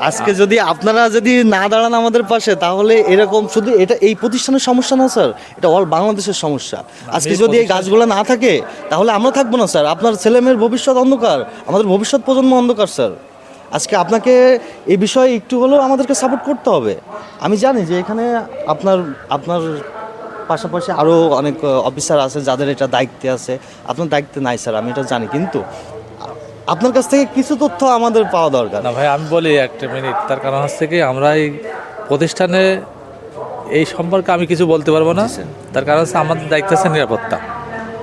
আজকে যদি আপনারা যদি না দাঁড়ান আমাদের পাশে, তাহলে এরকম শুধু এটা এই প্রতিষ্ঠানের সমস্যা না স্যার, এটা অল বাংলাদেশের সমস্যা। আজকে যদি এই গাছগুলো না থাকে তাহলে আমরা থাকবো না স্যার। আপনার ছেলেমেয়ের ভবিষ্যৎ অন্ধকার, আমাদের ভবিষ্যৎ প্রজন্ম অন্ধকার স্যার। আজকে আপনাকে এই বিষয়ে একটু হলেও আমাদেরকে সাপোর্ট করতে হবে। আমি জানি যে এখানে আপনার আপনার পাশাপাশি আরও অনেক অফিসার আছে যাদের এটা দায়িত্বে আছে, আপনার দায়িত্বে নাই স্যার, আমি এটা জানি। কিন্তু আপনার কাছ থেকে কিছু তথ্য আমাদের পাওয়া দরকার। না ভাই, আমি বলি একটা মিনিট। তার কারণ হচ্ছে কি, আমরা এই প্রতিষ্ঠানে এই সম্পর্কে আমি কিছু বলতে পারবো না। তার কারণ হচ্ছে আমাদের দায়িত্ব আছে নিরাপত্তা।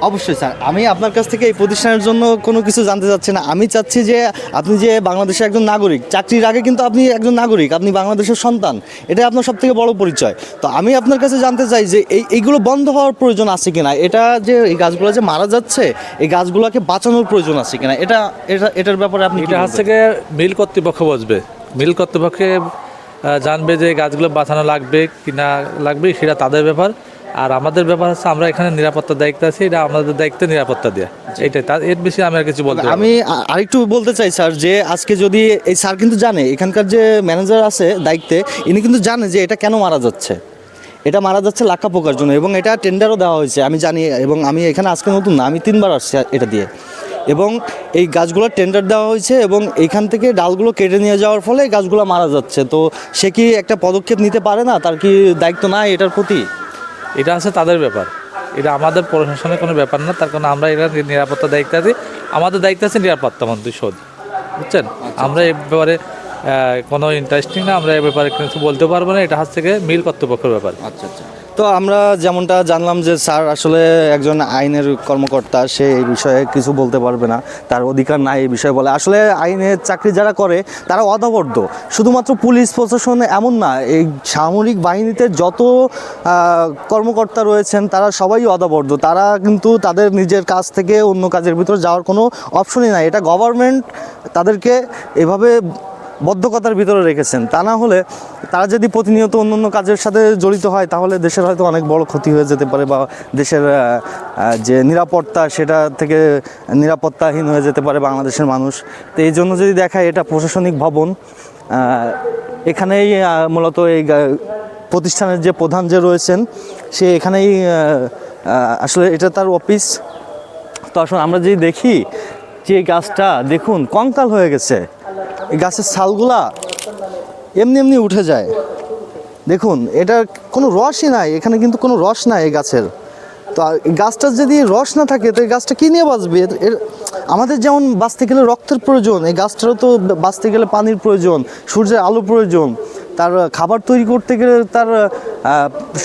অবশ্যই স্যার, আমি আপনার কাছ থেকে এই প্রতিষ্ঠানের জন্য কোনো কিছু জানতে চাচ্ছি না। আমি চাচ্ছি যে আপনি যে বাংলাদেশের একজন নাগরিক, চাকরির আগে কিন্তু আপনি একজন নাগরিক, আপনি বাংলাদেশের সন্তান, এটাই আপনার সব থেকে বড় পরিচয়। তো আমি আপনার কাছে জানতে চাই যে এইগুলো বন্ধ হওয়ার প্রয়োজন আছে কিনা, এটা যে এই গাছগুলো যে মারা যাচ্ছে, এই গাছগুলোকে বাঁচানোর প্রয়োজন আছে কিনা, এটার ব্যাপারে আপনি এটা হচ্ছে গিয়ে মিল কর্তৃপক্ষ বসবে, মিল কর্তৃপক্ষে জানবে যে গাছগুলো বাঁচানো লাগবে কি না লাগবে, সেটা তাদের ব্যাপার। আর আমাদের ব্যাপার হচ্ছে আমরা এখানে নিরাপত্তার দায়িত্ব আছি, এটা আমাদের দায়িত্ব নিরাপত্তা দেওয়া, এইটাই। তার এর বেশি আমি আর কিছু বলতে পারবো না। আমি আরেকটু বলতে চাই স্যার, যে আজকে যদি এই স্যার কিন্তু জানে, এখানকার যে ম্যানেজার আছে দায়িত্বে, ইনি কিন্তু জানে যে এটা কেন মারা যাচ্ছে। এটা মারা যাচ্ছে লাক্ষা পোকার জন্য, এবং এটা টেন্ডারও দেওয়া হয়েছে আমি জানি। এবং আমি এখানে আজকে নতুন না, আমি 3বার আসছি এটা দিয়ে। এবং এই গাছগুলোর টেন্ডার দেওয়া হয়েছে, এবং এইখান থেকে ডালগুলো কেটে নিয়ে যাওয়ার ফলে এই গাছগুলো মারা যাচ্ছে। তো সে কি একটা পদক্ষেপ নিতে পারে না? তার কি দায়িত্ব নাই এটার প্রতি? এটা আছে তাদের ব্যাপার, এটা আমাদের প্রশাসনের কোনো ব্যাপার না। তার কারণ আমরা এটা নিরাপত্তার দায়িত্ব আছি, আমাদের দায়িত্ব আছে নিরাপত্তা মন্ত্রী শোধ, বুঝছেন। আমরা এই ব্যাপারে কোনো ইন্টারেস্টিং না, আমরা এই ব্যাপারে কিছু বলতে পারবো না। এটা হচ্ছে গিয়ে মিল কর্তৃপক্ষের ব্যাপার। আচ্ছা আচ্ছা। তো আমরা যেমনটা জানলাম যে স্যার আসলে একজন আইনের কর্মকর্তা, সে এই বিষয়ে কিছু বলতে পারবে না, তার অধিকার নাই এই বিষয়ে বলে। আসলে আইনের চাকরি যারা করে তারা অদাবদ্ধ, শুধুমাত্র পুলিশ প্রশাসন এমন না, এই সামরিক বাহিনীতে যত কর্মকর্তা রয়েছেন তারা সবাই অদাবদ্ধ। তারা কিন্তু তাদের নিজের কাজ থেকে অন্য কাজের ভিতরে যাওয়ার কোনো অপশনই নাই। এটা গভর্নমেন্ট তাদেরকে এভাবে বদ্ধকতার ভিতরে রেখেছেন। তা না হলে তারা যদি প্রতিনিয়ত অন্য অন্য কাজের সাথে জড়িত হয়, তাহলে দেশের হয়তো অনেক বড় ক্ষতি হয়ে যেতে পারে, বা দেশের যে নিরাপত্তা সেটা থেকে নিরাপত্তাহীন হয়ে যেতে পারে বাংলাদেশের মানুষ। তো এই জন্য যদি দেখায়, এটা প্রশাসনিক ভবন, এখানেই মূলত এই প্রতিষ্ঠানের যে প্রধান যে রয়েছেন, সে এখানেই আসলে এটা তার অফিস। তো আসলে আমরা যদি দেখি যে এই গাছটা দেখুন কঙ্কাল হয়ে গেছে, এই গাছের ছালগুলা এমনি এমনি উঠে যায়। দেখুন, এটার কোনো রসই নাই, এখানে কিন্তু কোনো রস নাই এই গাছের। তো এই গাছটার যদি রস না থাকে, তো এই গাছটা কী নিয়ে বাঁচবে? এর আমাদের যেমন বাঁচতে গেলে রক্তের প্রয়োজন, এই গাছটারও তো বাঁচতে গেলে পানির প্রয়োজন, সূর্যের আলো প্রয়োজন। তার খাবার তৈরি করতে গেলে তার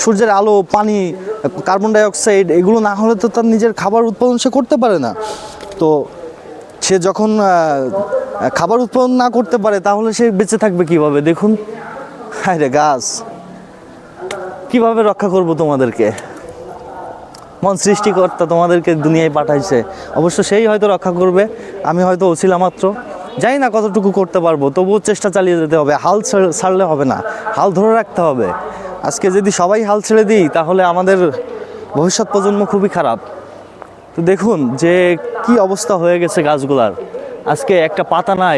সূর্যের আলো, পানি, কার্বন ডাইঅক্সাইড, এগুলো না হলে তো তার নিজের খাবার উৎপাদন সে করতে পারে না। তো সে যখন খাবার উৎপাদন না করতে পারে, তাহলে সে বেঁচে থাকবে কিভাবে? দেখুন, হায় রে গাছ, কিভাবে রক্ষা করব তোমাদেরকে? মন সৃষ্টিকর্তা তোমাদেরকে দুনিয়ায় পাঠাইছে, অবশ্য সেই হয়তো রক্ষা করবে, আমি হয়তো ওছিলা মাত্র। জানি না কতটুকু করতে পারবো, তবুও চেষ্টা চালিয়ে যেতে হবে। হাল ছাড়লে হবে না, হাল ধরে রাখতে হবে। আজকে যদি সবাই হাল ছেড়ে দিই, তাহলে আমাদের ভবিষ্যৎ প্রজন্ম খুবই খারাপ। তো দেখুন যে কি অবস্থা হয়ে গেছে গাছগুলার, আজকে একটা পাতা নাই।